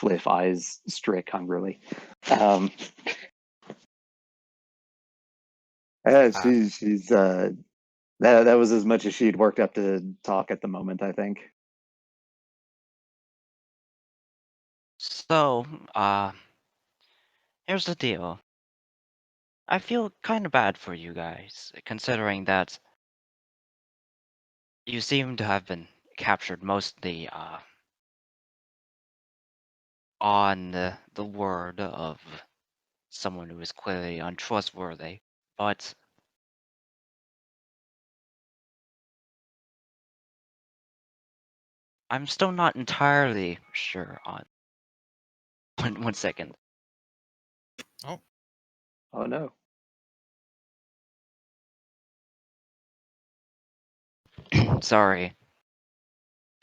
Fliff eyes Strick hungrily. She's that was as much as she'd worked up to talk at the moment, I think. So, here's the deal. I feel kind of bad for you guys, considering that you seem to have been captured mostly on the word of someone who is clearly untrustworthy. But I'm still not entirely sure on. One second. Oh no. Sorry.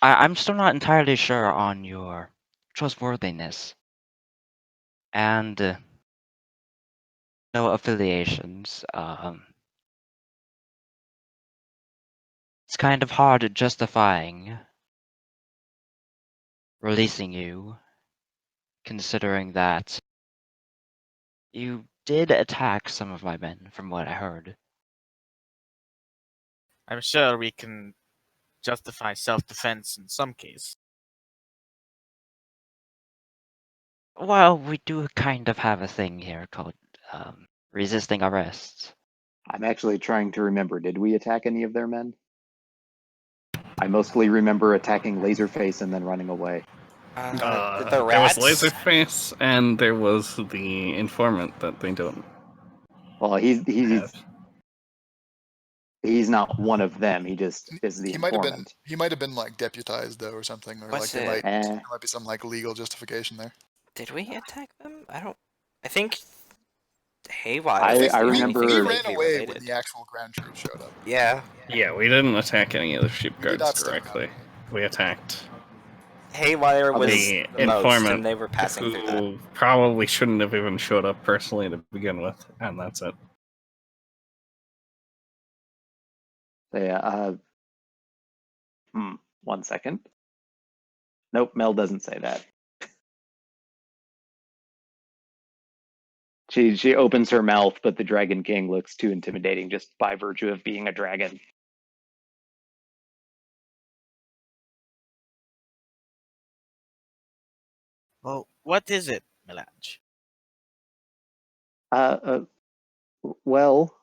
I'm still not entirely sure on your trustworthiness. And no affiliations. It's kind of hard justifying releasing you, considering that you did attack some of my men, from what I heard. I'm sure we can justify self-defense in some case. Well, we do kind of have a thing here called resisting arrest. I'm actually trying to remember, did we attack any of their men? I mostly remember attacking Laserface and then running away. The There was rats? Laserface, and there was the informant that they don't Well, have. he's not one of them. He just is the informant. He might have been like deputized though, or something, or What's like it? there might be some like legal justification there. Did we attack them? I think Haywire. I remember- we ran vaguely away related. when the actual ground troops showed up. Yeah. Yeah, we didn't attack any of the sheep We did guards not step directly. We attacked Haywire was the the most, informant and they were passing through that. who probably shouldn't have even showed up personally to begin with, and that's it. So, yeah. 1 second. Nope, Mel doesn't say that. She opens her mouth, but the Dragon King looks too intimidating just by virtue of being a dragon. Well, what is it, Melange? Well,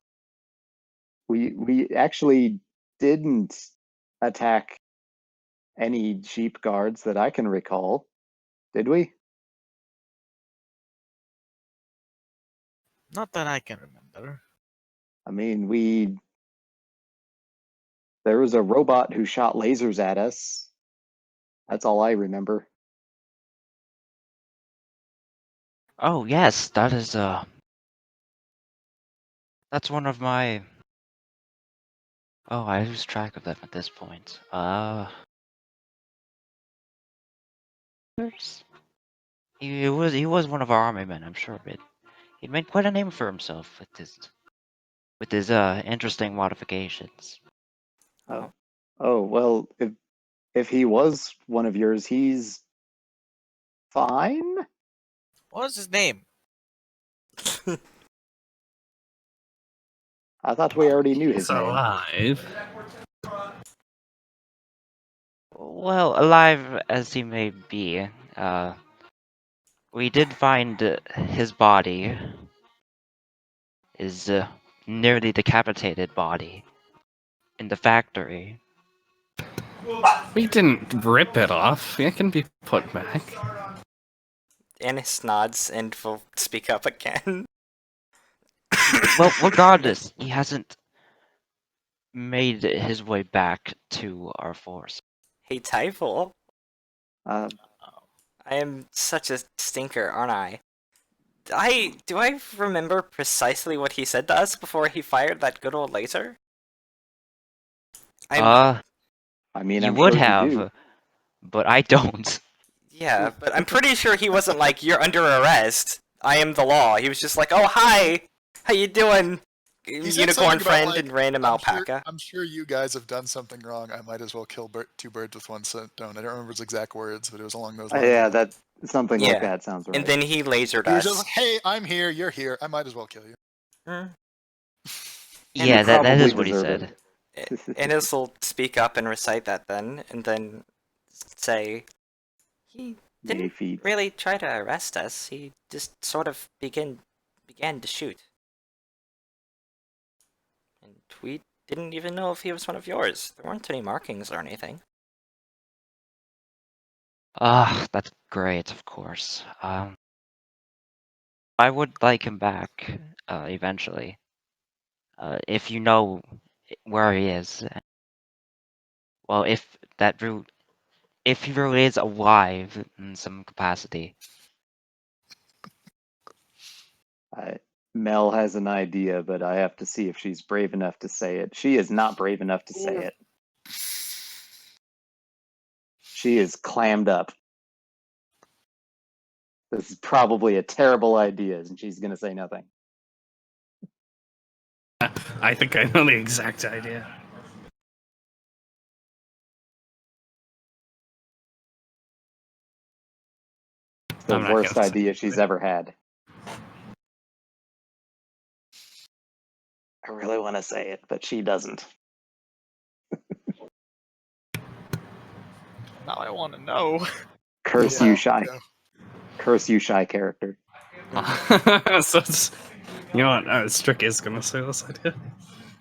we actually didn't attack any sheep guards that I can recall, did we? Not that I can remember. I mean, there was a robot who shot lasers at us. That's all I remember. Oh yes, that is that's one of my. Oh, I lose track of them at this point. He was one of our army men, I'm sure of it. He'd made quite a name for himself with his interesting modifications. Oh well, if he was one of yours, he's fine. What was his name? I thought we already knew his He's name. alive. Well, alive as he may be, we did find his body, his nearly decapitated body, in the factory. We didn't rip it off. It can be put back. Anis nods and will speak up again. Well, regardless, he hasn't made his way back to our force. Hey, Typhul. Uh, I am such a stinker, aren't I? Do I remember precisely what he said to us before he fired that good old laser? I mean, you I'm would sure have, you do. but I don't. Yeah, but I'm pretty sure he wasn't like, "You're under arrest. I am the law." He was just like, "Oh, hi! How you doing, He said unicorn something friend about, like, and random alpaca?" I'm sure you guys have done something wrong. I might as well kill two birds with one stone. I don't remember his exact words, but it was along those lines. Yeah, Something Yeah. like that sounds right. And then he lasered He was us. just like, hey, I'm here, you're here. I might as well kill you. Mm. And Yeah, you that probably is what he deserve said. Ennis will speak up and recite that then, and then say, he Yay, didn't feet. really try to arrest us. He just sort of began to shoot. And we didn't even know if he was one of yours. There weren't any markings or anything. Ah, that's great, of course. I would like him back, eventually. If you know where he is. Well, if he really is alive in some capacity. Mel has an idea, but I have to see if she's brave enough to say it. She is not brave enough to say it. She is clammed up. This is probably a terrible idea, and she's going to say nothing. I think I know the exact idea. It's the I'm not worst gonna say idea she's anything. ever had. I really want to say it, but she doesn't. Now I want to know. Curse Yeah, you, shy. yeah. Curse you, shy character. So it's, you know what? Strick is gonna say this idea.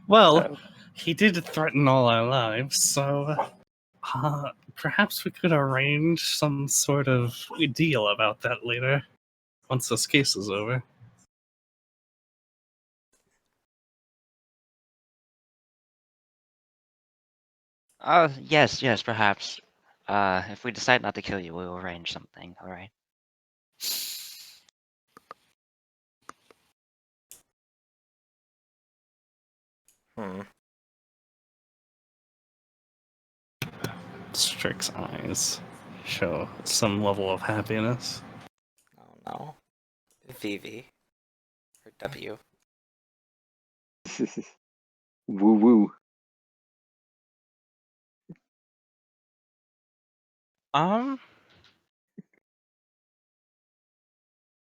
Well, Oh. he did threaten all our lives, so perhaps we could arrange some sort of deal about that later, once this case is over. Yes, perhaps. If we decide not to kill you, we'll arrange something, alright? Hmm. Strick's eyes show some level of happiness. Oh no. VV. Or W. Woo woo.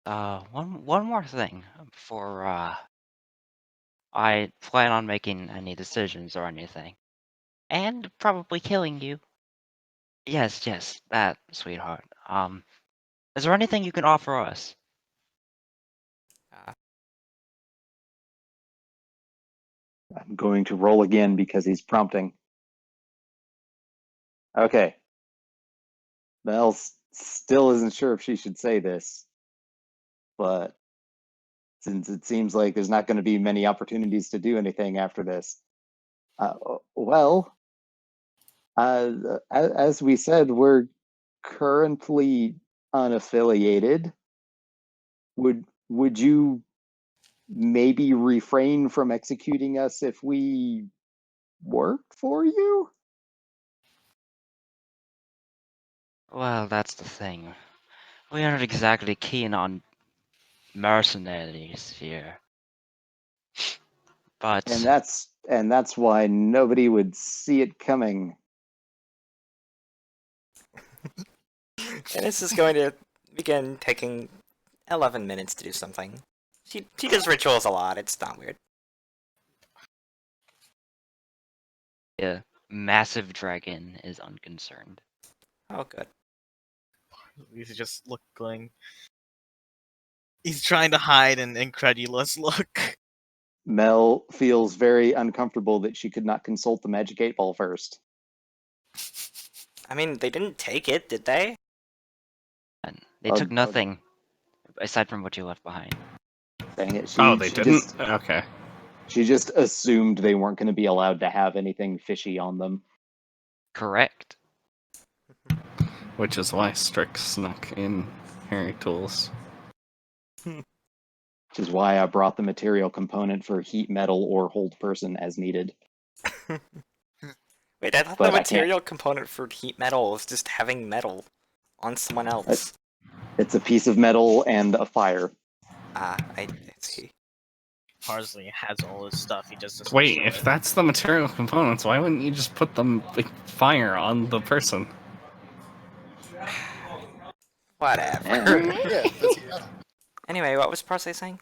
One more thing before I plan on making any decisions or anything. And probably killing you. Yes, that, sweetheart. Is there anything you can offer us? I'm going to roll again because he's prompting. Okay. Mel still isn't sure if she should say this, but since it seems like there's not going to be many opportunities to do anything after this, well, as we said, we're currently unaffiliated. Would you maybe refrain from executing us if we worked for you? Well, that's the thing. We aren't exactly keen on mercenaries here. But And that's why nobody would see it coming. Ennis is going to begin taking 11 minutes to do something. She does rituals a lot, it's not weird. the massive dragon is unconcerned. Oh, good. He's just looking. He's trying to hide an incredulous look. Mel feels very uncomfortable that she could not consult the magic 8-ball first. I mean, they didn't take it, did they? And they took Oh. nothing aside from what you left behind. Dang it. They didn't? Okay. She just assumed they weren't going to be allowed to have anything fishy on them. Correct. Which is why Strick snuck in Harry Tools. Which is why I brought the material component for heat metal or hold person as needed. Wait, I thought But the I material component for heat metal was just having metal on someone else. It's a piece of metal and a fire. I see. Parsley has all his stuff. He just doesn't Wait, show if it. that's the material components, why wouldn't you just put them like, fire on the person? Whatever. Yeah, that's metal. Anyway, what was Parsley saying?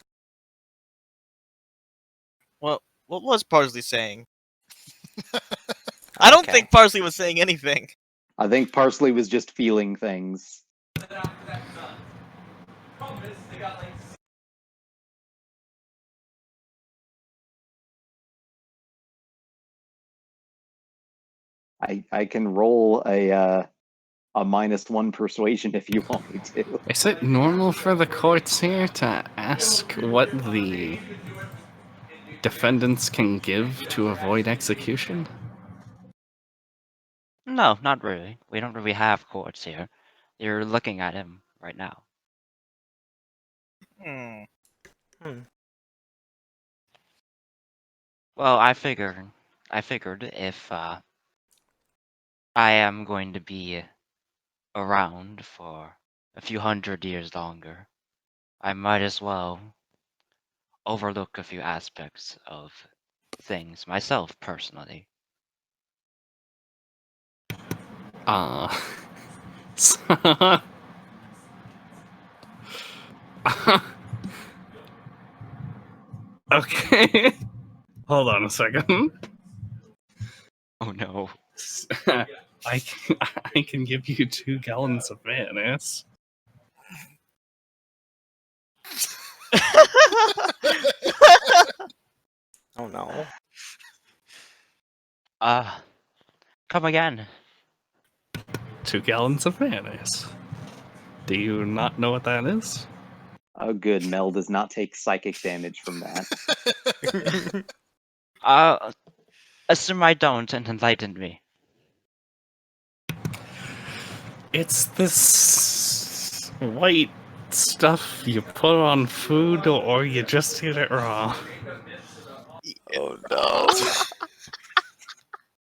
Well, what was Parsley saying? I don't Okay. think Parsley was saying anything. I think Parsley was just feeling things. I can roll a -1 persuasion if you want me to. Is it normal for the courts here to ask what the defendants can give to avoid execution? No, not really. We don't really have courts here. You're looking at him right now. Hmm. Well, I figured if I am going to be around for a few hundred years longer, I might as well overlook a few aspects of things myself personally. So- okay. Hold on a second. Oh no. I can give you 2 gallons of mayonnaise. Oh no. Come again. 2 gallons of mayonnaise. Do you not know what that is? Oh, good. Mel does not take psychic damage from that. Assume I don't and enlighten me. It's this white stuff you put on food or you just eat it raw. Oh no.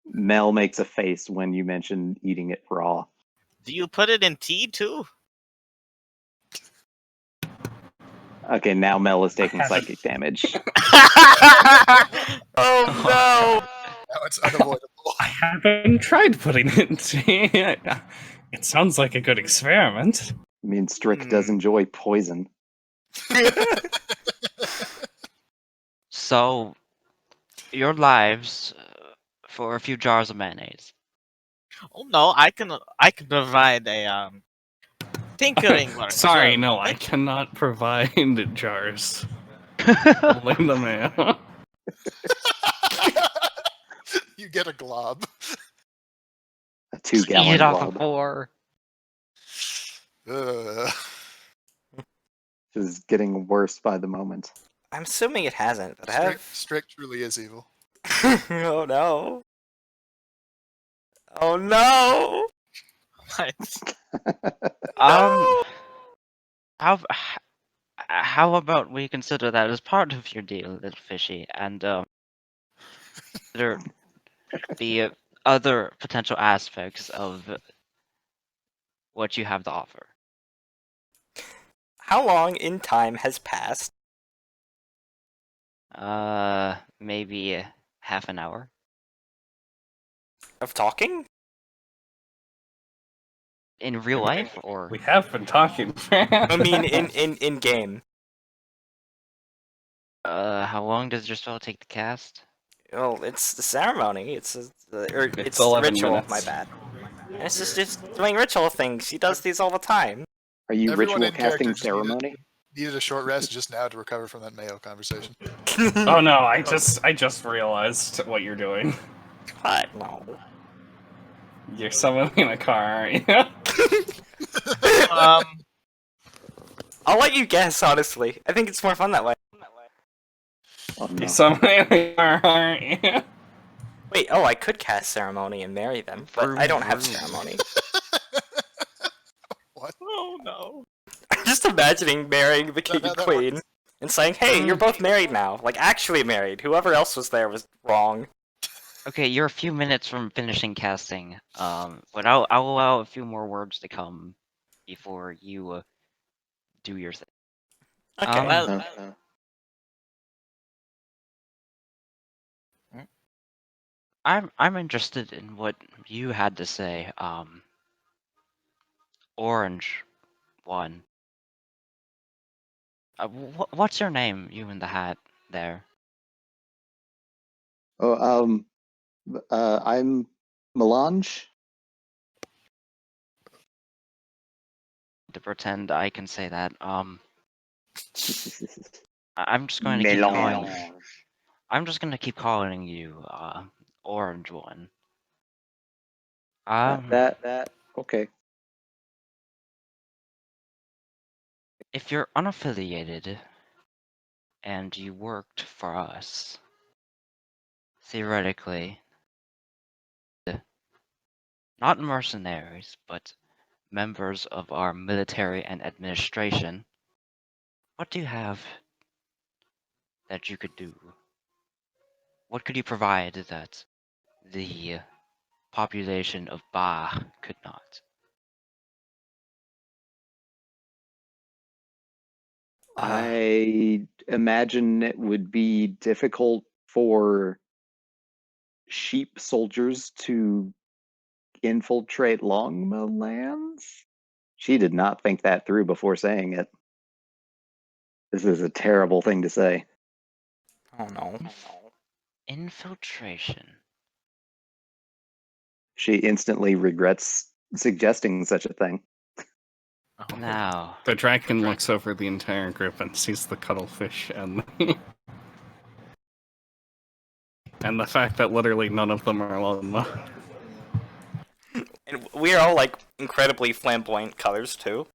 Mel makes a face when you mention eating it raw. Do you put it in tea too? Okay, now Mel is taking haven't- psychic damage. Oh no. Now it's unavoidable. I haven't tried putting it in tea. It sounds like a good experiment. I mean, Strick does enjoy poison. So, your lives for a few jars of mayonnaise. Oh no, I can provide a tinkering workshop. Sorry, no, I cannot provide jars. Only the mayo. You get a glob. A Eat it 2-gallon off the glob. floor. Ugh. This is getting worse by the moment. I'm assuming it hasn't, but I Strick truly is evil. have. Oh no. Oh no. Um, how about we consider that as part of your deal, little fishy, and consider the other potential aspects of what you have to offer. How long in time has passed? Maybe half an hour. Of talking? In real life, or We have been talking. I mean, in game. how long does your spell take to cast? Well, it's the ceremony. It's It's 11 ritual. minutes. My bad. And it's just doing ritual things. She does these all the time. Are you Everyone ritual in character casting just needed- ceremony? Needed a short rest just now to recover from that Mayo conversation. Oh no, I just realized what you're doing. What? No. You're summoning a car, aren't you? Um, I'll let you guess. Honestly, I think it's more fun that way. Oh, no. You're summoning a car, aren't you? Wait. Oh, I could cast ceremony and marry them, but I don't have ceremony. What? oh no. I'm just imagining marrying the king how and that queen and saying, "Hey, you're both married now." Like actually married. Whoever else was there was wrong. Okay, you're a few minutes from finishing casting. But I'll allow a few more words to come before you do your thing. Okay. Well, I'm interested in what you had to say. Orange, one. What's your name, you in the hat there? Oh, I'm Melange. To pretend I can say that. I'm just going to keep calling. Melange. I'm just going to keep calling you Orange One. That okay. If you're unaffiliated and you worked for us, theoretically, not mercenaries, but members of our military and administration, what do you have that you could do? What could you provide that the population of Ba could not? I imagine it would be difficult for sheep soldiers to infiltrate Longma lands. She did not think that through before saying it. This is a terrible thing to say. Oh no. Infiltration. She instantly regrets suggesting such a thing. Oh. Now, The dragon looks over the entire group and sees the cuttlefish and and the fact that literally none of them are Longma. And we are all like incredibly flamboyant colors too.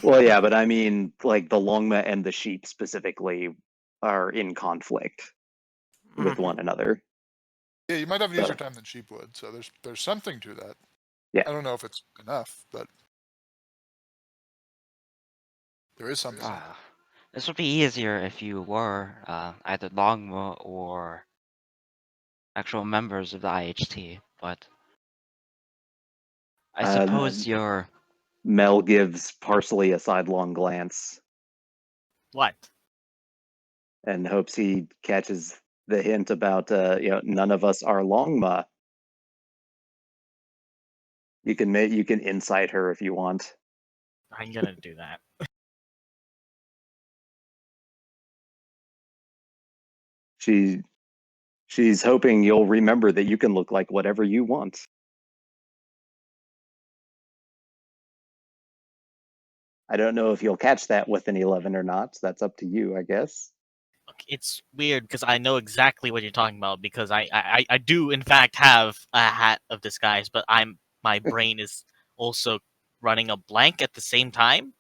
Well, yeah, but I mean, like the Longma and the sheep specifically are in conflict with one another. Yeah, you might have an easier time than sheep would, so there's something to that. Yeah. I don't know if it's enough, but there is something. this would be easier if you were either Longma or actual members of the IHT, but I suppose you're... Mel gives Parsley a sidelong glance What? and hopes he catches the hint about none of us are Longma. You can incite her if you want. I'm gonna do that. She's hoping you'll remember that you can look like whatever you want. I don't know if you'll catch that with an 11 or not. That's up to you, I guess. Look, it's weird because I know exactly what you're talking about because I do in fact have a hat of disguise, but my brain is also running a blank at the same time.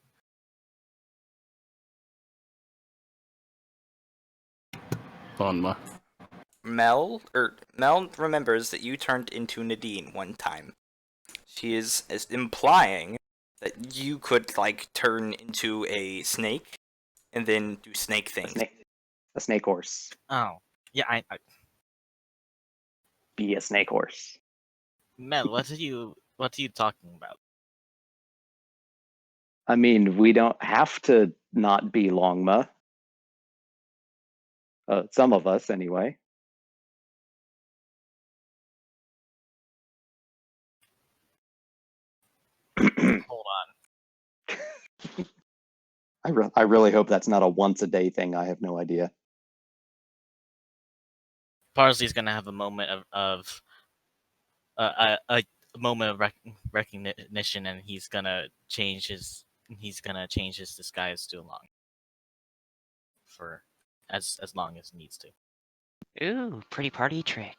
Longma. Mel remembers that you turned into Nadine one time. She is implying that you could like turn into a snake and then do snake things. A snake horse. Oh, yeah, I Be a snake horse. Mel, what are you talking about? I mean, we don't have to not be Longma. Some of us, anyway. Hold on. I really hope that's not a once a day thing. I have no idea. Parsley's gonna have a moment of a moment of recognition, and he's gonna change his disguise to long for as long as he needs to. Ooh, pretty party trick.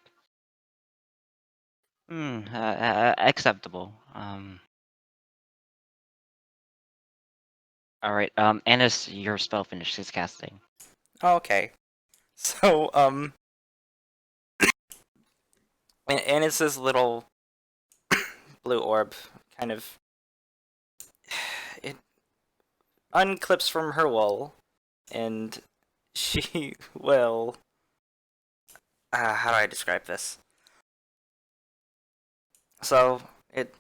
Acceptable. Alright, Annis, your spell finishes casting. Okay. So, and it's this little blue orb, kind of. It unclips from her wool, and she will. How do I describe this? So, it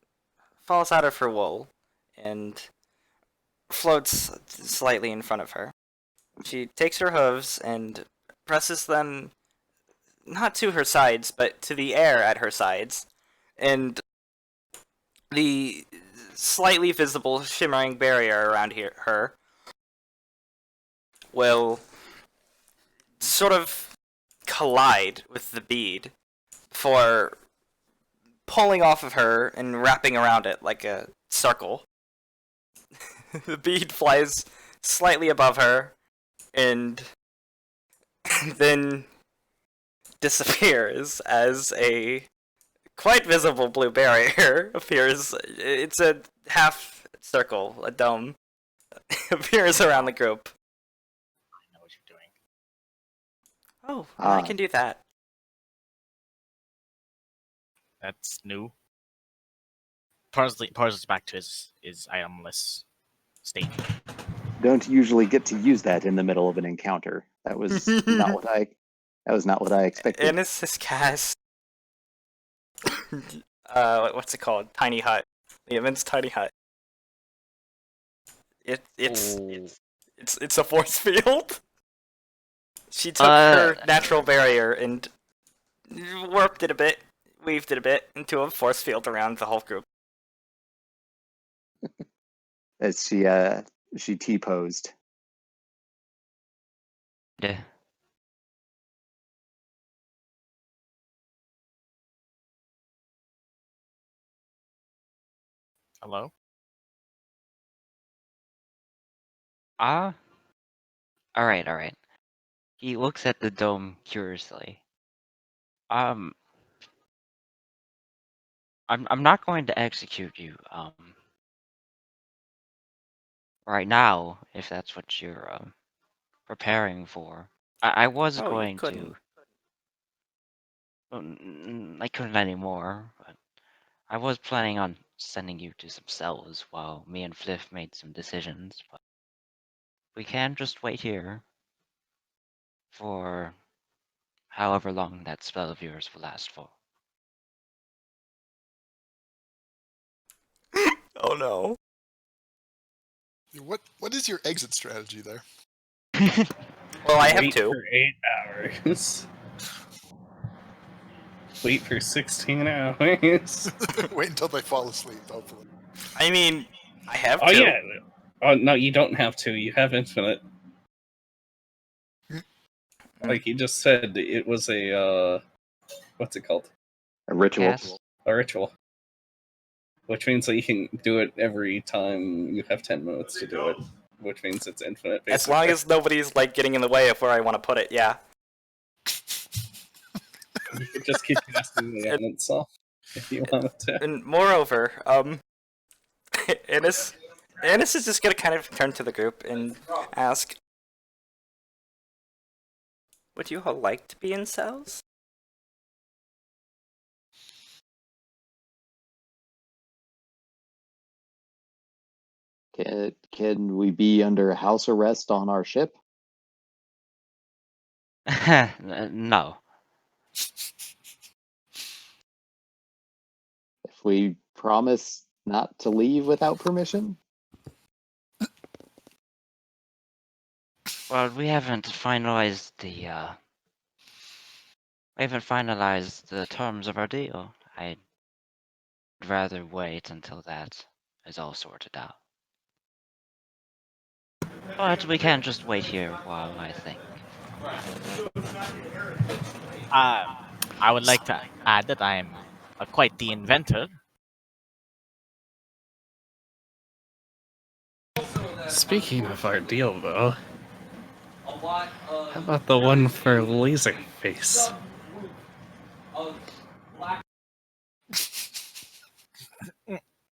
falls out of her wool, and floats slightly in front of her. She takes her hooves and presses them not to her sides, but to the air at her sides, and the slightly visible shimmering barrier around her will sort of collide with the bead before pulling off of her and wrapping around it like a circle. The bead flies slightly above her and then disappears as a quite visible blue barrier appears. It's a half circle, a dome, appears around the group. I know what you're doing. Oh, I can do that. That's new. Parsley's back to his itemless state. Don't usually get to use that in the middle of an encounter. That was not what I expected. Ennis has cast what's it called? Tiny Hut. The immense Tiny Hut. It's a force field. She took her natural barrier and warped it a bit, weaved it a bit into a force field around the whole group. As she T-posed. Yeah. Hello? Alright. He looks at the dome curiously. I'm not going to execute you, right now, if that's what you're, preparing for. I was Oh, you going couldn't. to. I couldn't anymore, but I was planning on sending you to some cells while me and Fliff made some decisions, but we can just wait here for however long that spell of yours will last for. Oh no. What is your exit strategy there? Well, I have Wait two. for 8 hours. Wait for 16 hours. Wait until they fall asleep, hopefully. I mean, I have Oh two. yeah. Oh no, you don't have to. You have infinite. Like you just said, it was a what's it called? A ritual. Cast? A ritual. Which means that you can do it every time you have 10 minutes to do it. Which means it's infinite, basically. As long as nobody's like getting in the way of where I want to put it, yeah. You could just keep casting it on itself if you wanted to. And moreover, Ennis is just gonna kind of turn to the group and ask, would you all like to be in cells? Can we be under house arrest on our ship? No. If we promise not to leave without permission? Well, we haven't finalized the terms of our deal. I'd rather wait until that is all sorted out. But we can't just wait here while I think. I would like to add that I am quite the inventor. Speaking of our deal, though, how about the one for Laserface?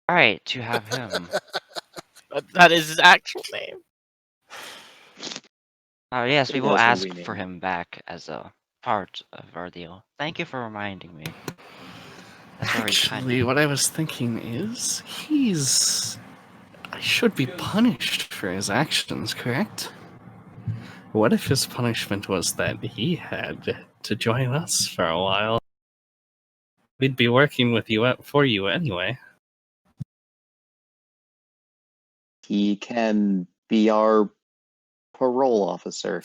Alright, to have him. That is his actual name. Yes, we will That's what ask we for mean. him back as a part of our deal. Thank you for reminding me. That's very kind. Actually, what I was thinking is, I should be punished for his actions, correct? What if his punishment was that he had to join us for a while? We'd be working with you for you anyway. He can be our parole officer.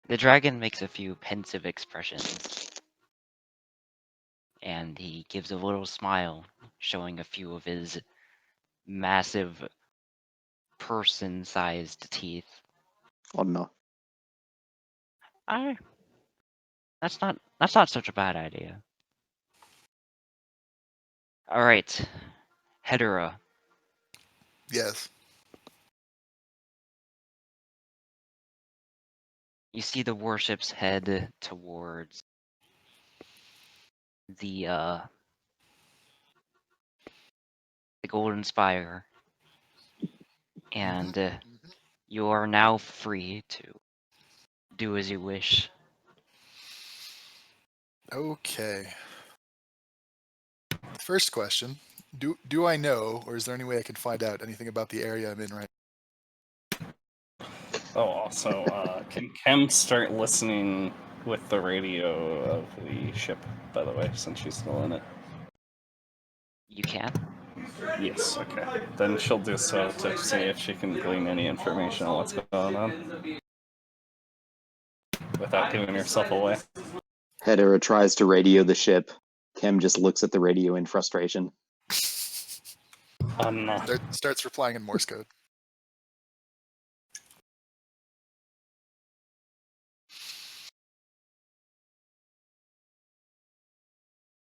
The dragon makes a few pensive expressions, and he gives a little smile, showing a few of his massive person-sized teeth. Oh no. That's not such a bad idea. All right, Hedera, Yes. you see the warships head towards the Golden Spire, and you are now free to do as you wish. Okay. First question: Do I know, or is there any way I can find out anything about the area I'm in right? Oh, also, can Kem start listening with the radio of the ship, by the way, since she's still in it? You can. Yes, okay. Then she'll do so to see if she can glean any information on what's going on without giving herself away. Hedera tries to radio the ship. Kim just looks at the radio in frustration. Starts replying in Morse code.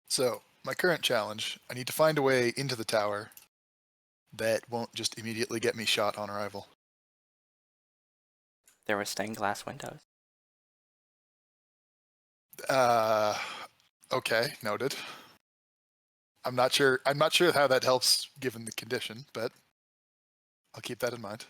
So, my current challenge, I need to find a way into the tower that won't just immediately get me shot on arrival. There were stained glass windows. Okay, noted. I'm not sure how that helps given the condition, but I'll keep that in mind.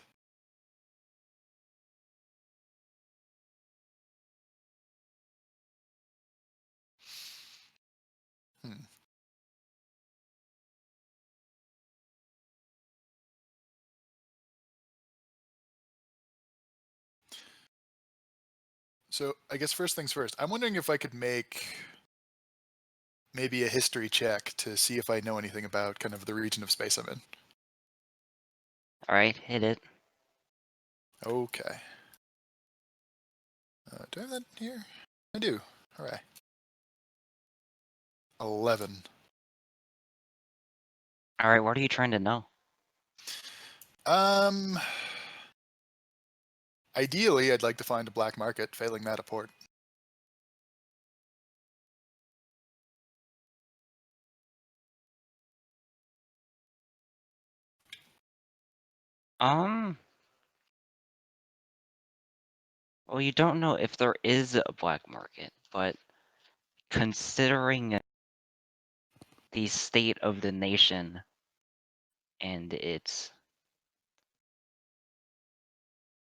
So I guess first things first, I'm wondering if I could make maybe a history check to see if I know anything about kind of the region of space I'm in. All right, hit it. Okay. Do I have that here? I do. All right. 11. All right, what are you trying to know? Ideally, I'd like to find a black market, failing that, a port. Well, you don't know if there is a black market, but considering the state of the nation and its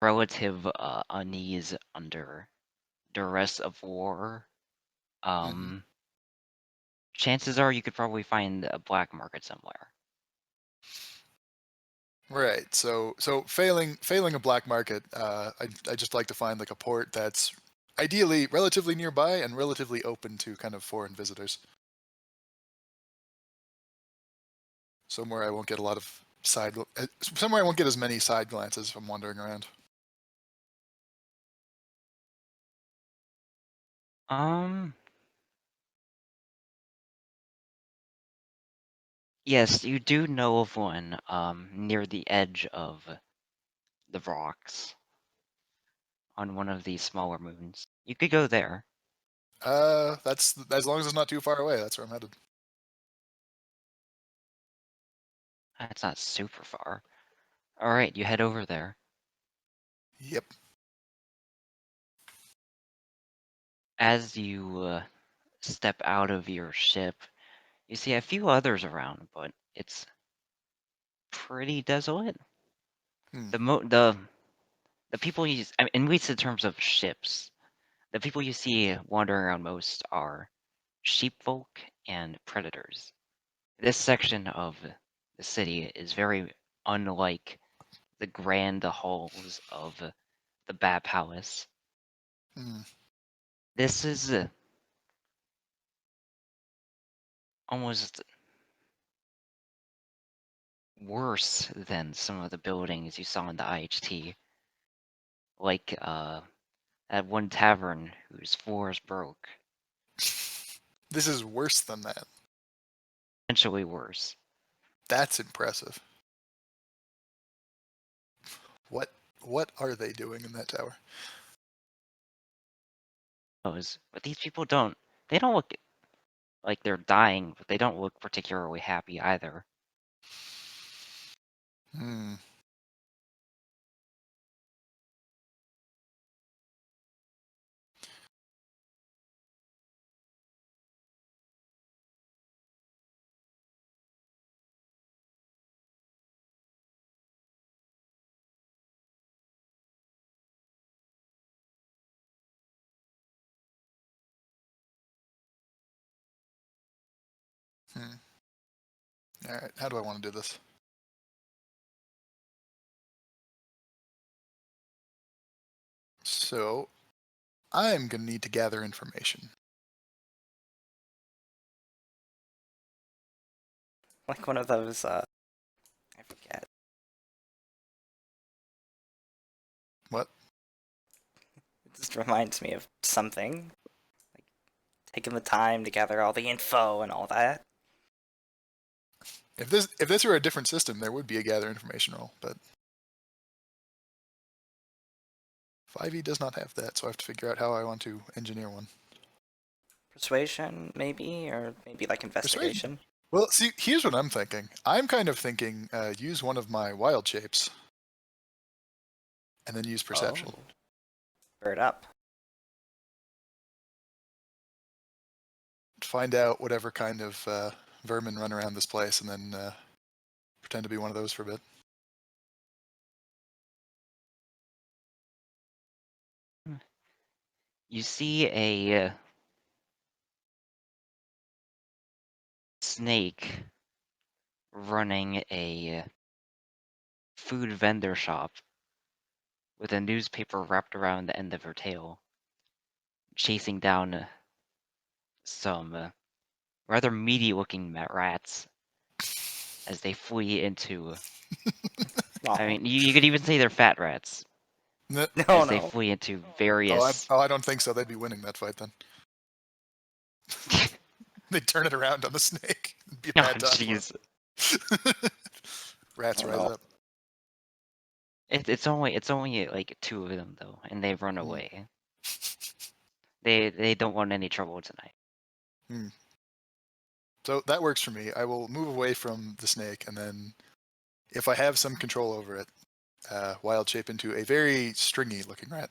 relative unease under duress of war, chances are you could probably find a black market somewhere. Right. So failing a black market, I just like to find like a port that's ideally relatively nearby and relatively open to kind of foreign visitors. Somewhere I won't get a lot of somewhere I won't get as many side glances from wandering around. Yes, you do know of one near the edge of the rocks on one of these smaller moons. You could go there. That's as long as it's not too far away. That's where I'm headed. That's not super far. All right, you head over there. Yep. As you step out of your ship, you see a few others around, but it's pretty desolate. The people you, I mean, in least in terms of ships, the people you see wandering around most are sheepfolk and predators. This section of the city is very unlike the grand halls of the Bat Palace. This is almost worse than some of the buildings you saw in the IHT, like at one tavern whose floors broke. This is worse than that. Potentially worse. That's impressive. What are they doing in that tower? But these people they don't look like they're dying, but they don't look particularly happy either. Hmm. All right, how do I want to do this? So, I'm going to need to gather information. Like one of those, I forget. What? It just reminds me of something. Like, taking the time to gather all the info and all that. If this were a different system, there would be a gather information roll, but 5e does not have that, so I have to figure out how I want to engineer one. Persuasion, maybe? Or maybe like investigation? Well, see, here's what I'm thinking. I'm kind of thinking use one of my wild shapes, and then use perception. Oh. Bird up. Find out whatever kind of vermin run around this place, and then pretend to be one of those for a bit. You see a snake running a food vendor shop with a newspaper wrapped around the end of her tail, chasing down some rather meaty-looking rats as they flee into. I mean, you could even say they're fat rats No, Oh as they no. flee into various. I don't think so. They'd be winning that fight then. They'd turn it around on the snake. It'd be a Oh, bad time for 'em. jeez. Rats Oh, rise no. up. It's only like two of them though, and they run Hmm. away. They don't want any trouble tonight. So that works for me. I will move away from the snake, and then, if I have some control over it, wild shape into a very stringy-looking rat.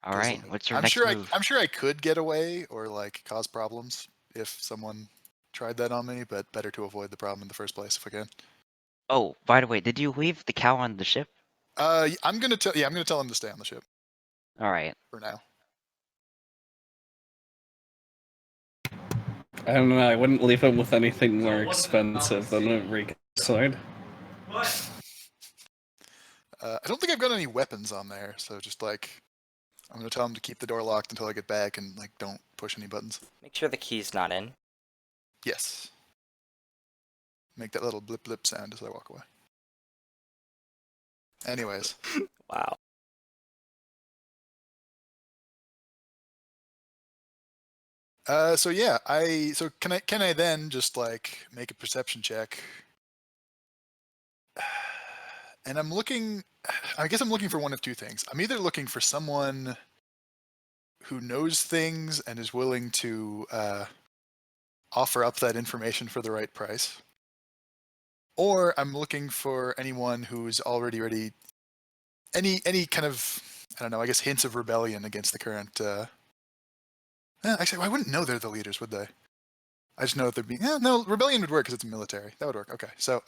All right, what's your I'm next sure move? I'm sure I could get away or like cause problems if someone tried that on me, but better to avoid the problem in the first place if I can. Oh, by the way, did you leave the cow on the ship? I'm gonna tell him to stay on the ship All right. for now. I don't know. I wouldn't leave him with anything more expensive than a Rika sword. I don't think I've got any weapons on there, so just like I'm gonna tell him to keep the door locked until I get back and like don't push any buttons. Make sure the key's not in. Yes. Make that little blip blip sound as I walk away. Anyways, Wow. so yeah, can I then just like make a perception check? And I guess I'm looking for one of two things. I'm either looking for someone who knows things and is willing to offer up that information for the right price, or I'm looking for anyone who's already ready. Any kind of, I don't know, I guess hints of rebellion against the current. Actually, I wouldn't know they're the leaders, would they? I just know that they'd be. No, rebellion would work because it's military. That would work. Okay, so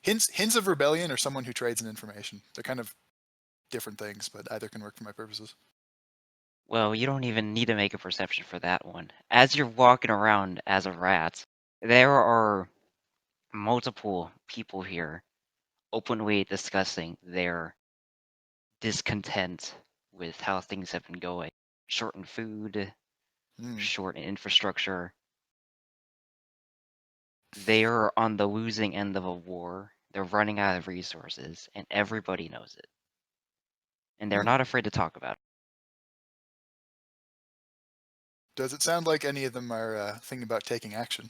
hints of rebellion or someone who trades in information. They're kind of different things, but either can work for my purposes. Well, you don't even need to make a perception for that one. As you're walking around as a rat, there are multiple people here openly discussing their discontent with how things have been going. Short in food, short in infrastructure. They're on the losing end of a war, They're running out of resources, and everybody knows it. And they're Hmm. not afraid to talk about it. Does it sound like any of them are thinking about taking action?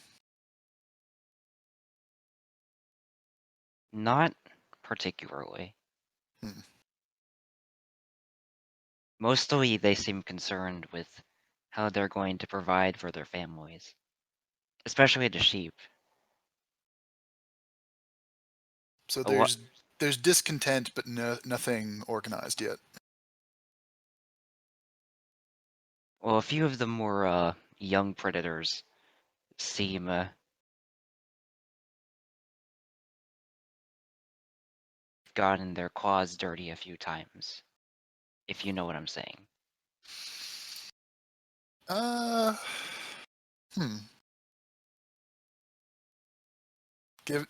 Not particularly. Hmm. Mostly, they seem concerned with how they're going to provide for their families, especially the sheep. So A lo- there's discontent, but nothing organized yet. Well, a few of the more young predators seem gotten their claws dirty a few times, if you know what I'm saying. Hmm.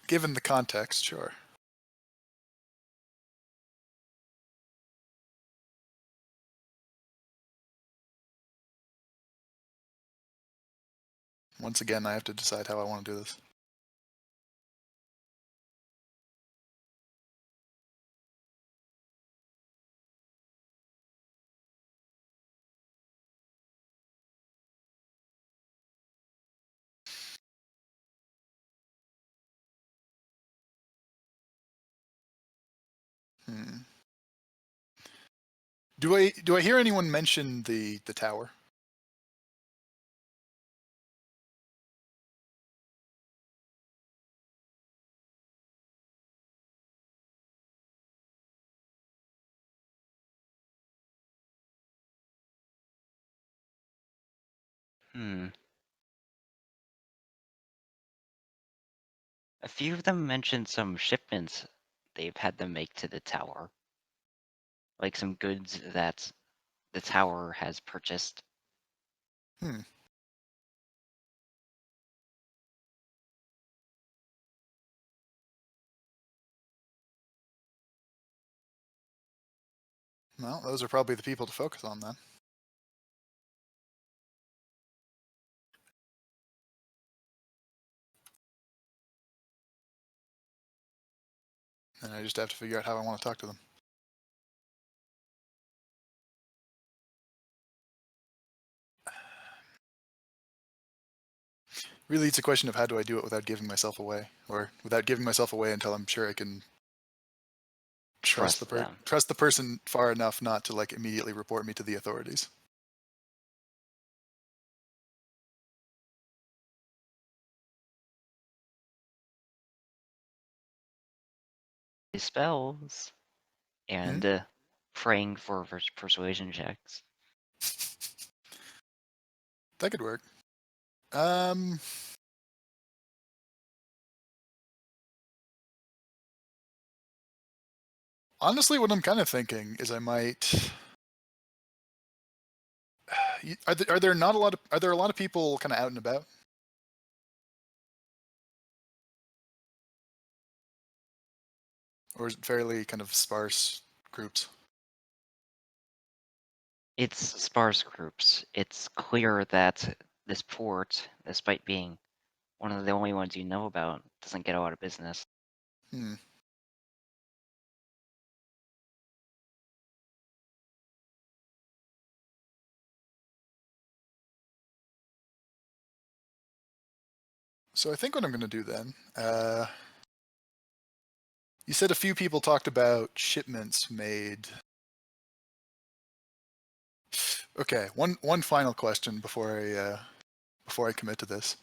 Given the context, sure. Once again, I have to decide how I want to do this. Hmm. Do I hear anyone mention the tower? A few of them mentioned some shipments they've had to make to the tower, like some goods that the tower has purchased. Hmm. Well, those are probably the people to focus on then. And I just have to figure out how I want to talk to them. Really, it's a question of how do I do it without giving myself away, or without giving myself away until I'm sure I can trust them. the person far enough not to like immediately report me to the authorities. Spells and praying for persuasion checks. That could work. Honestly, what I'm kind of thinking is I might. Are there not a lot of are there a lot of people kind of out and about? Or is it fairly kind of sparse groups? It's sparse groups. It's clear that this port, despite being one of the only ones you know about, doesn't get a lot of business. Hmm. So I think what I'm going to do then, you said a few people talked about shipments made. Okay, one final question before I commit to this.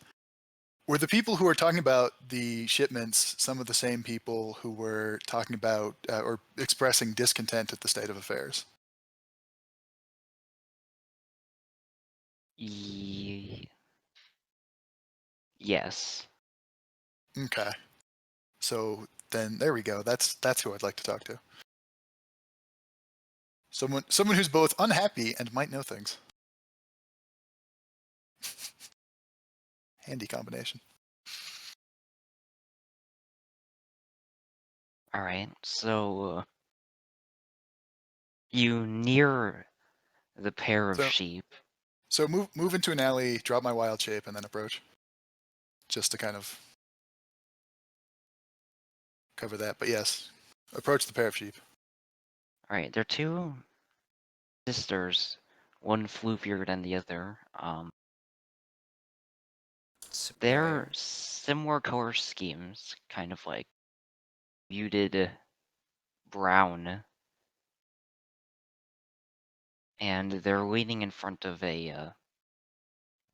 Were the people who were talking about the shipments some of the same people who were talking about or expressing discontent at the state of affairs? Yes. Okay. So then there we go. That's who I'd like to talk to. Someone who's both unhappy and might know things. Handy combination. All right. So you near the pair of sheep. So move into an alley, drop my wild shape, and then approach. Just to kind of cover that. But yes, approach the pair of sheep. All right, they're two sisters, one floofier than the other. They're Superior. similar color schemes, kind of like muted brown, and they're leaning in front of a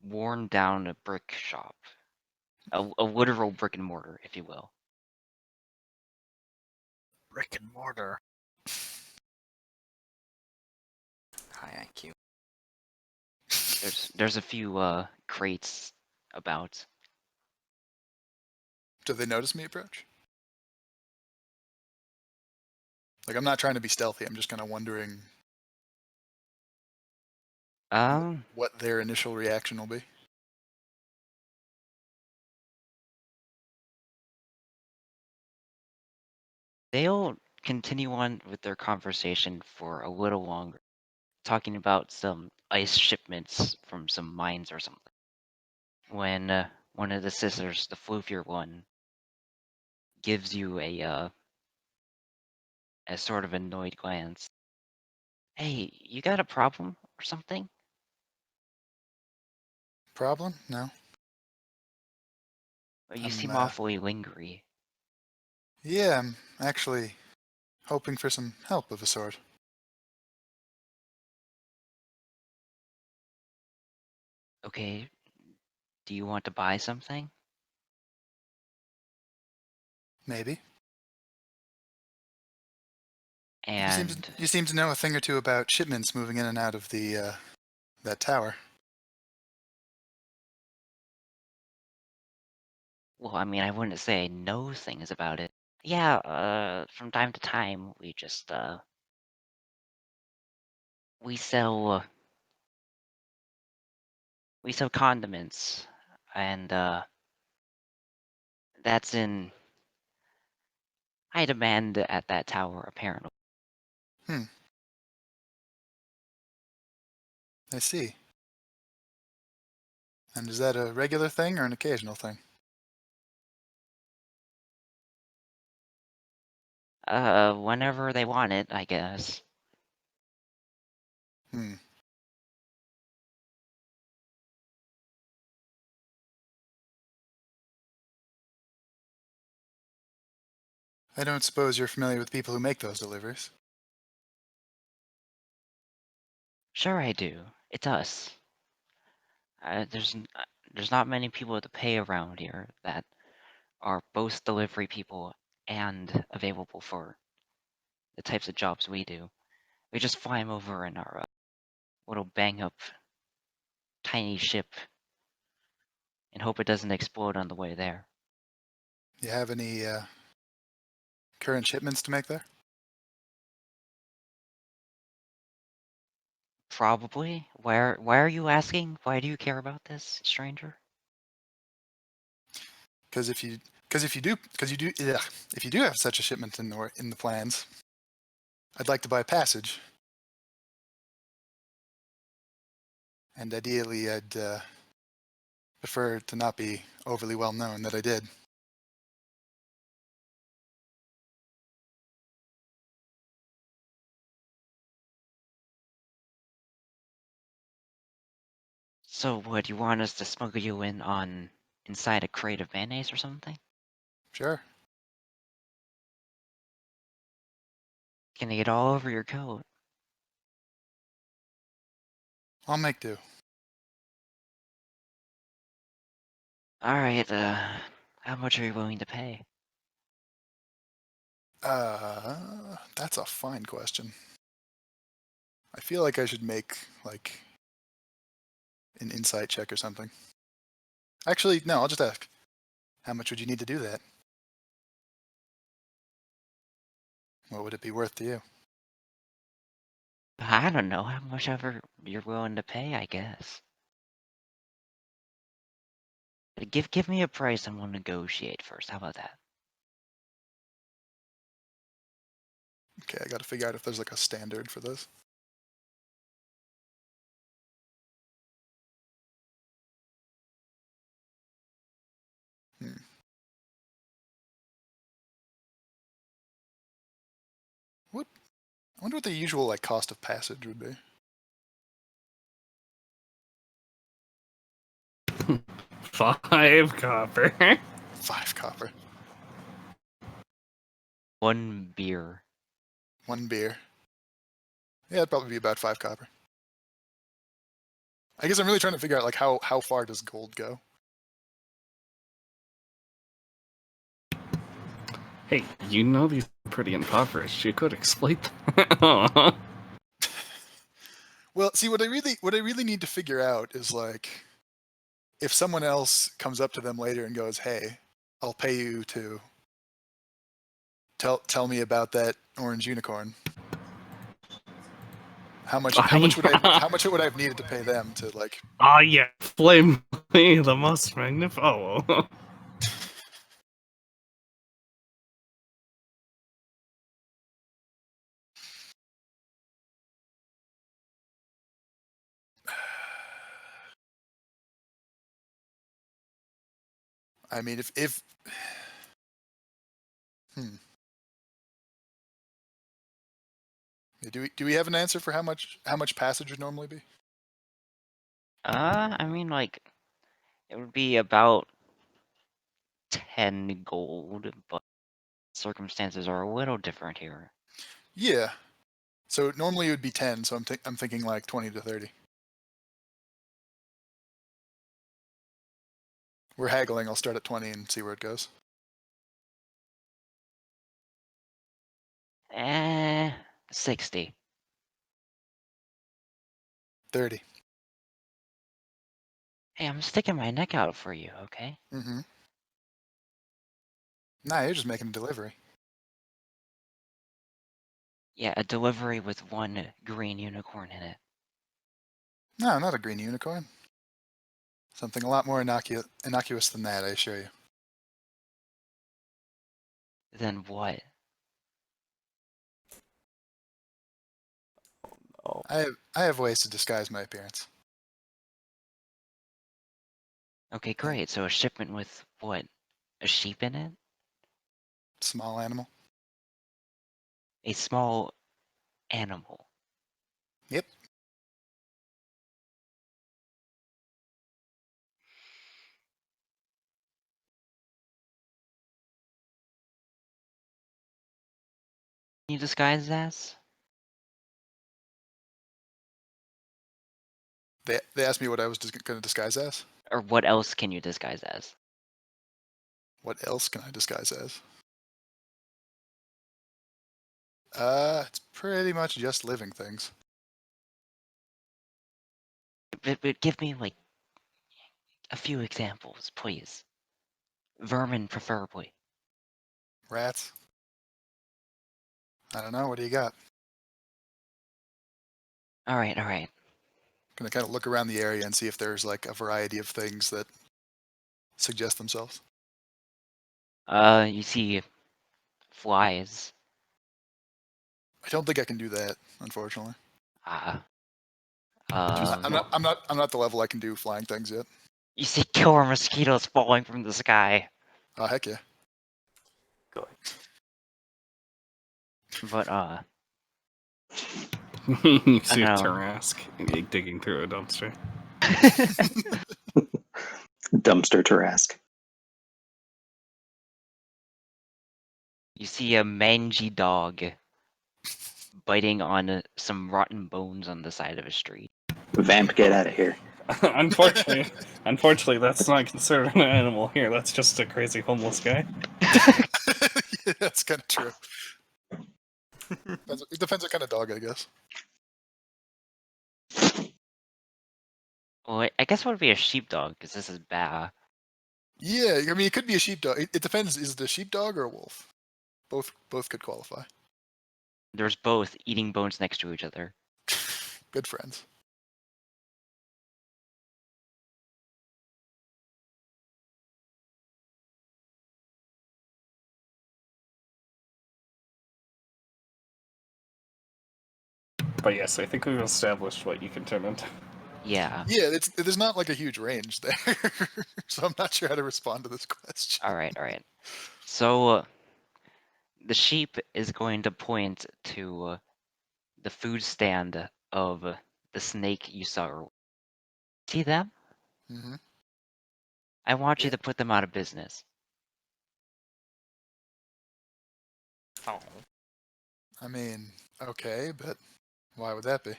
worn down brick shop, a literal brick and mortar, if you will. Brick and mortar. High IQ. There's a few crates about. Do they notice me approach? Like, I'm not trying to be stealthy. I'm just kind of wondering what their initial reaction will be. They'll continue on with their conversation for a little longer, talking about some ice shipments from some mines or something. When one of the sisters, the floofier one, gives you a sort of annoyed glance. Hey, you got a problem or something? Problem? No. You seem I'm, awfully lingery. Yeah, I'm actually hoping for some help of a sort. Okay, do you want to buy something? Maybe. And You seem to know a thing or two about shipments moving in and out of the that tower. well, I mean, I wouldn't say I know things about it. Yeah, from time to time, we sell condiments, and that's in high demand at that tower, apparently. I see. And is that a regular thing or an occasional thing? Whenever they want it, I guess. Hmm. I don't suppose you're familiar with people who make those deliveries. Sure, I do. It's us. There's not many people to pay around here that are both delivery people and available for the types of jobs we do. We just fly them over in our little bang up tiny ship and hope it doesn't explode on the way there. You have any current shipments to make there? Probably. Why are you asking? Why do you care about this, stranger? Because if you have such a shipment in the plans, I'd like to buy passage. And ideally, I'd prefer to not be overly well known that I did. So what, you want us to smuggle you in on inside a crate of mayonnaise or something? Sure. Gonna get all over your coat. I'll make do. Alright, how much are you willing to pay? That's a fine question. I feel like I should make, like, an insight check or something. Actually, no, I'll just ask. How much would you need to do that? What would it be worth to you? I don't know, how much ever you're willing to pay, I guess. Give me a price and we'll negotiate first. How about that? Okay, I gotta figure out if there's like a standard for this. Hmm. wonder what the usual like cost of passage would be. 5 copper. 5 copper. 1 beer. 1 beer. Yeah, it'd probably be about 5 copper. I guess I'm really trying to figure out like how far does gold go? Hey, you know these are pretty impoverished. You could exploit them. Well, see, what I really need to figure out is like, if someone else comes up to them later and goes, "Hey, I'll pay you to tell me about that orange unicorn." How much would I have needed to pay them to like? Ah, yeah, flame me the most magnificent. Oh, I mean, if hmm. Do we have an answer for how much passage would normally be? I mean, like, it would be about 10 gold, but circumstances are a little different here. Yeah. So normally it would be 10. So I'm thinking like 20 to 30. We're haggling. I'll start at 20 and see where it goes. 60. 30. Hey, I'm sticking my neck out for you, okay? Mm-hmm. Nah, you're just making a delivery. Yeah, a delivery with 1 green unicorn in it. No, not a green unicorn. Something a lot more innocuous than that, I assure you. Then what? Oh, I have ways to disguise my appearance. Okay, great. So a shipment with what? A sheep in it? Small animal. A small animal. Yep. Can you disguise as? They asked me what I was going to disguise as. Or what else can you disguise as? What else can I disguise as? It's pretty much just living things. But give me, like, a few examples, please. Vermin, preferably. Rats. I don't know. What do you got? Alright, alright. Gonna kind of look around the area and see if there's like a variety of things that suggest themselves. You see flies. I don't think I can do that, unfortunately. Ah. I'm not the level I can do flying things yet. You see killer mosquitoes falling from the sky. Oh heck yeah. good. But, you see a know. Tarask digging through a dumpster. Dumpster Tarask. You see a mangy dog biting on some rotten bones on the side of a street. Vamp, get out of here. Unfortunately, that's not considered an animal here. That's just a crazy homeless guy. Yeah, that's kind of true. It depends what kind of dog, I guess. Well, I guess it would be a sheepdog, because this is Ba. Yeah, I mean, it could be a sheepdog. It depends. Is it a sheepdog or a wolf? Both could qualify. There's both eating bones next to each other. Good friends. But yes, I think we've established what you can turn into. Yeah. Yeah, there's not like a huge range there, so I'm not sure how to respond to this question. Alright, alright. So, the sheep is going to point to the food stand of the snake you saw earlier. See them? Hmm. I want you Yeah. to put them out of business. Oh. I mean, okay, but why would that be?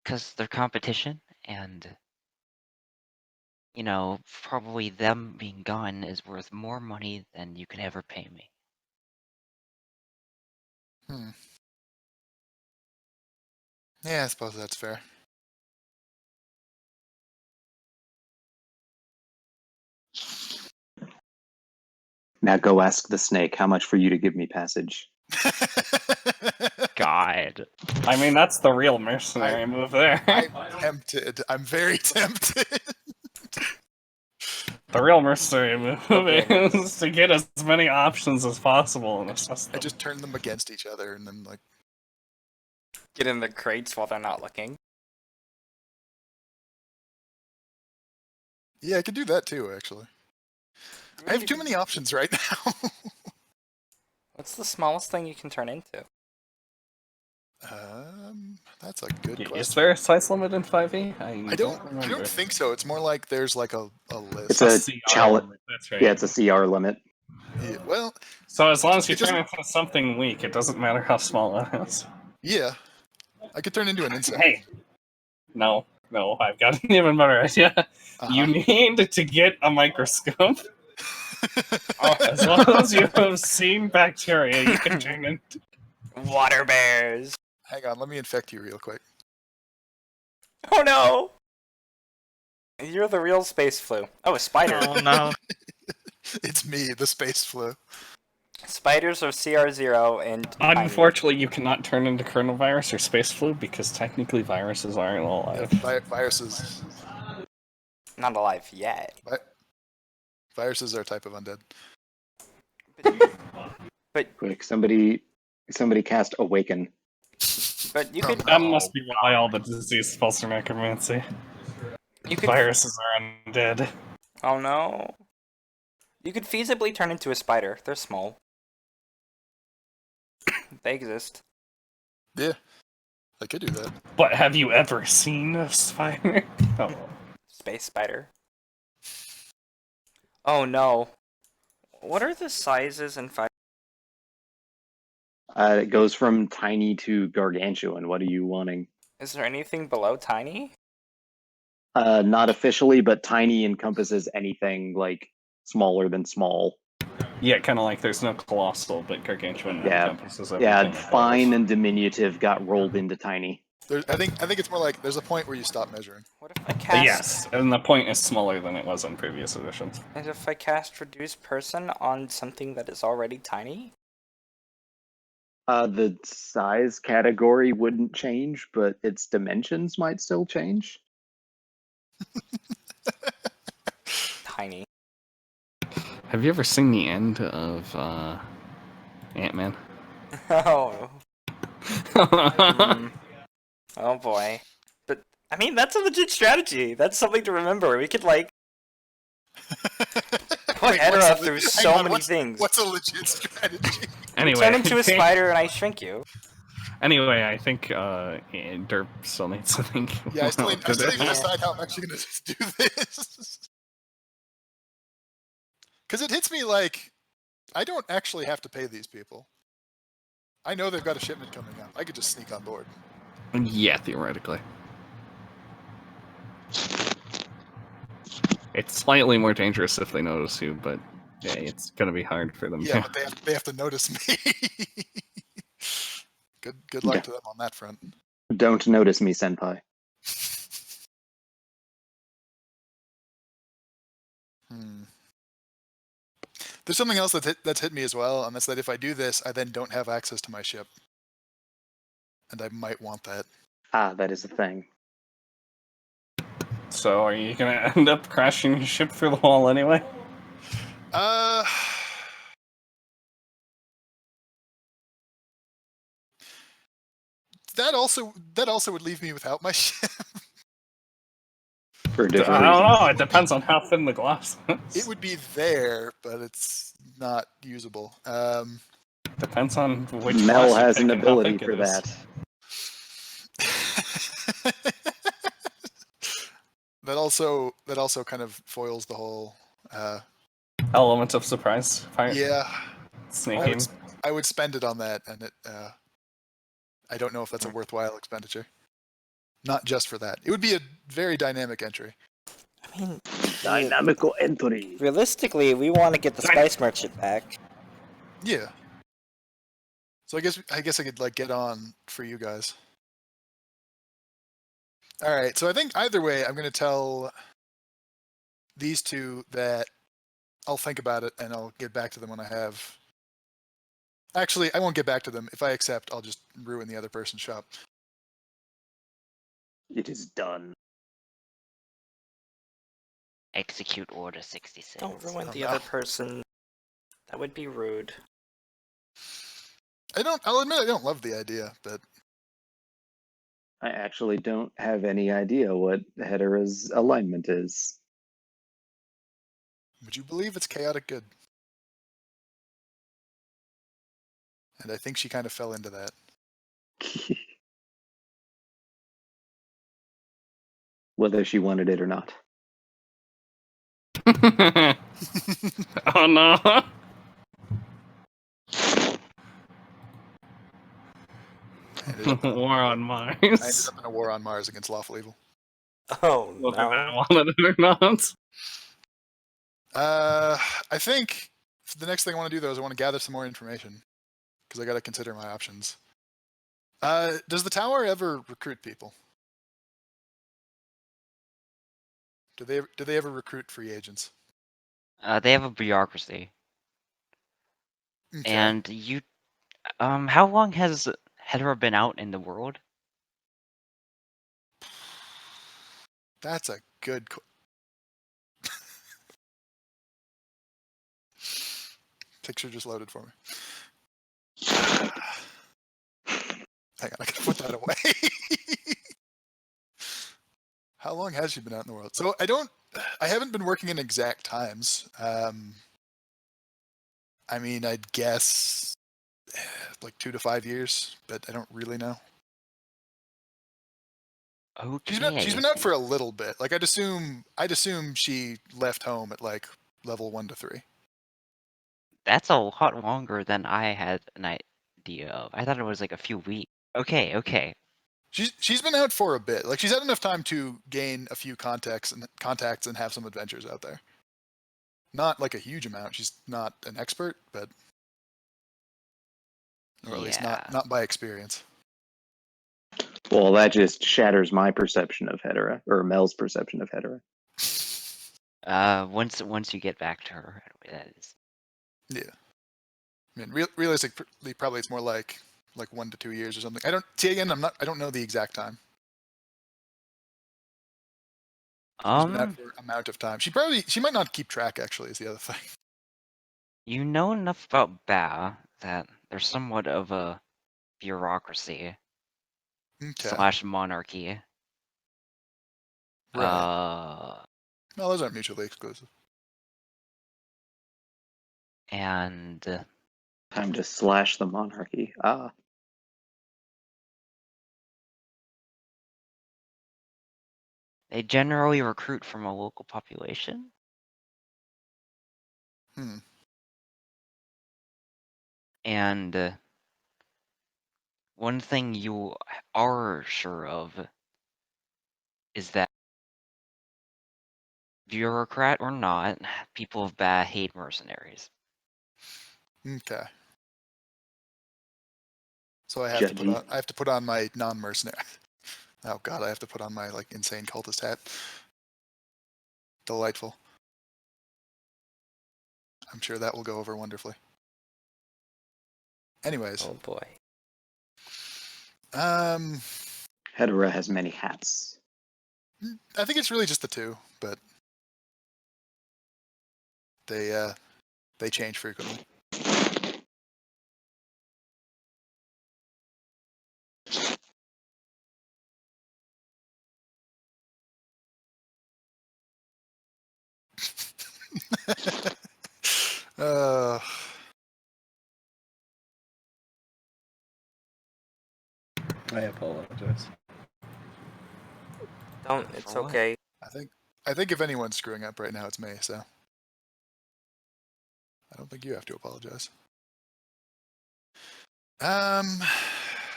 Because they're competition, and, you know, probably them being gone is worth more money than you could ever pay me. Hmm. Yeah, I suppose that's fair. Now go ask the snake how much for you to give me passage. God. I mean, that's the real mercenary move there. I'm tempted. I'm very tempted. The real mercenary move Okay. is to get as many options as possible and assess I them. just turn them against each other and then like. Get in the crates while they're not looking. Yeah, I could do that too, actually. I have too many options right now. What's the smallest thing you can turn into? That's a good Is question. there a size limit in 5e? I don't don't remember. think so. It's more like there's like a It's list. a CR challenge. limit, that's right. Yeah, it's a CR limit. Yeah, well, So as long as you it turn doesn't. into something weak, it doesn't matter how small it is. Yeah, I could turn into an insect. Hey, no, I've got an even better idea. You need to get a microscope. As long as you have seen bacteria, you can turn into. Water bears. Hang on, let me infect you real quick. Oh no! You're the real space flu. Oh, a spider. Oh no. It's me, the space flu. Spiders are CR0 and tiny. Unfortunately, you cannot turn into coronavirus or space flu because technically viruses aren't alive. Viruses. Not alive yet. Viruses are a type of undead. But Quick, somebody cast Awaken. but you Oh, could no. That must be why all the disease spells are necromancy. Viruses are undead. Oh no. You could feasibly turn into a spider. They're small. They exist. Yeah, I could do that. But have you ever seen a spider? Oh. Space spider. Oh no. What are the sizes and It goes from tiny to gargantuan. What are you wanting? Is there anything below tiny? Not officially, but tiny encompasses anything like smaller than small. Yeah, kind of like there's no colossal, but gargantuan Yeah, encompasses everything. yeah. Fine and diminutive got rolled into tiny. I think it's more like there's a point where you stop measuring. What if I cast? Yes, and the point is smaller than it was in previous editions. And if I cast reduce person on something that is already tiny? The size category wouldn't change, but its dimensions might still change. Tiny. Have you ever seen the end of Ant-Man? Oh. Oh boy. But I mean, that's a legit strategy. That's something to remember. We could like put Edra through so many things. What's a legit strategy? Anyway, Turn into a spider and I shrink you. Anyway, I think Derp still needs to think. Yeah, I still need to Yeah. decide how I'm actually going to do this. Because it hits me like, I don't actually have to pay these people. I know they've got a shipment coming up. I could just sneak on board. Yeah, theoretically. It's slightly more dangerous if they notice you, but yeah, it's gonna be hard for them Yeah, to. but they have to notice me. Good luck Yeah. to them on that front. Don't notice me, senpai. There's something else that's hit me as well, and that's that if I do this, I then don't have access to my ship. And I might want that. Ah, that is a thing. So, are you gonna end up crashing your ship through the wall anyway? That also would leave me without my ship. For I different don't reasons. know. It depends on how thin the glass is. It would be there, but it's not usable. Depends on which Mel class you has pick an and how ability thick it for is. that. that also kind of foils the whole. Element of surprise. Yeah, Sneaking. I would spend it on that, and it. I don't know if that's a Mm. worthwhile expenditure. Not just for that. It would be a very dynamic entry. I mean, Dynamical entry. realistically, we want to get the spice merchant back. Yeah. So I guess I could like get on for you guys. All right. So I think either way, I'm going to tell these two that I'll think about it and I'll get back to them when I have. Actually, I won't get back to them. If I accept, I'll just ruin the other person's shop. It is done. Execute Order 66. Don't ruin Oh, the no. other person. That would be rude. I'll admit I don't love the idea, but I actually don't have any idea what Hedera's alignment is. would you believe it's chaotic good? And I think she kind of fell into that. Whether she wanted it or not. Oh no! War on I ended Mars. up in a war on Mars against lawful evil. Oh Whether I no. wanted it or not. I think the next thing I want to do though is I want to gather some more information because I got to consider my options. Does the tower ever recruit people? Do they ever recruit free agents? They have a bureaucracy. Okay. And you, how long has Hedera been out in the world? That's a good. Picture just loaded for me. Hang on, I gotta put that away. How long has she been out in the world? So I haven't been working in exact times. I mean, I'd guess like 2 to 5 years, but I don't really know. Okay. She's been out for a little bit. Like I'd assume she left home at like level 1 to 3. That's a lot longer than I had an idea of. I thought it was like a few weeks. Okay. She's been out for a bit. Like she's had enough time to gain a few contacts and have some adventures out there. Not like a huge amount. She's not an expert, but or at least not by experience. Well, that just shatters my perception of Hedera, or Mel's perception of Hedera. Once you get back to her, that is. Yeah. I mean, realistically, probably it's more like 1 to 2 years or something. I don't know the exact time. She's been out for an amount of time. She might not keep track. Actually, is the other thing. You know enough about Ba that there's somewhat of a bureaucracy Okay. / monarchy. Right. No, those aren't mutually exclusive. And Time to slash the monarchy. Ah. they generally recruit from a local population. And one thing you are sure of is that, bureaucrat or not, people of Ba hate mercenaries. Okay. So I have Judgy. to put on my non-mercenary. Oh god, I have to put on my like insane cultist hat. Delightful. I'm sure that will go over wonderfully. Anyways. Oh boy. Hedera has many hats. I think it's really just the two, but they change frequently. I apologize. Don't. It's For what? okay. I think if anyone's screwing up right now, it's me. So I don't think you have to apologize.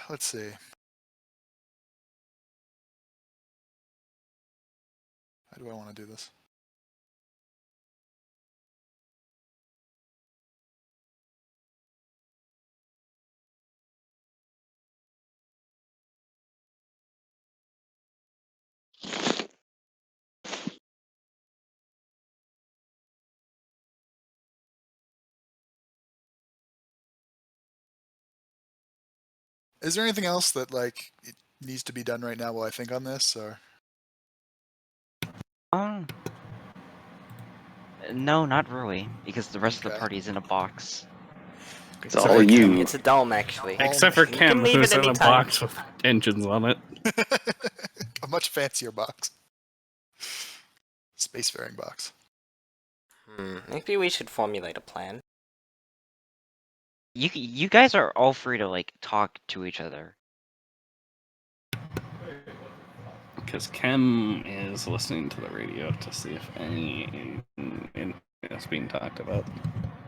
Let's see. How do I want to do this? Is there anything else that like it needs to be done right now while I think on this, or? No, not really, because the rest of the Okay. party's in a box. It's Except all for you. Kim. It's a dome, actually. Except for You can Kim, leave who's it in a anytime. box with engines on it. A much fancier box. Spacefaring box. Maybe we should formulate a plan. You guys are all free to like talk to each other. Because Kim is listening to the radio to see if anything is being talked about.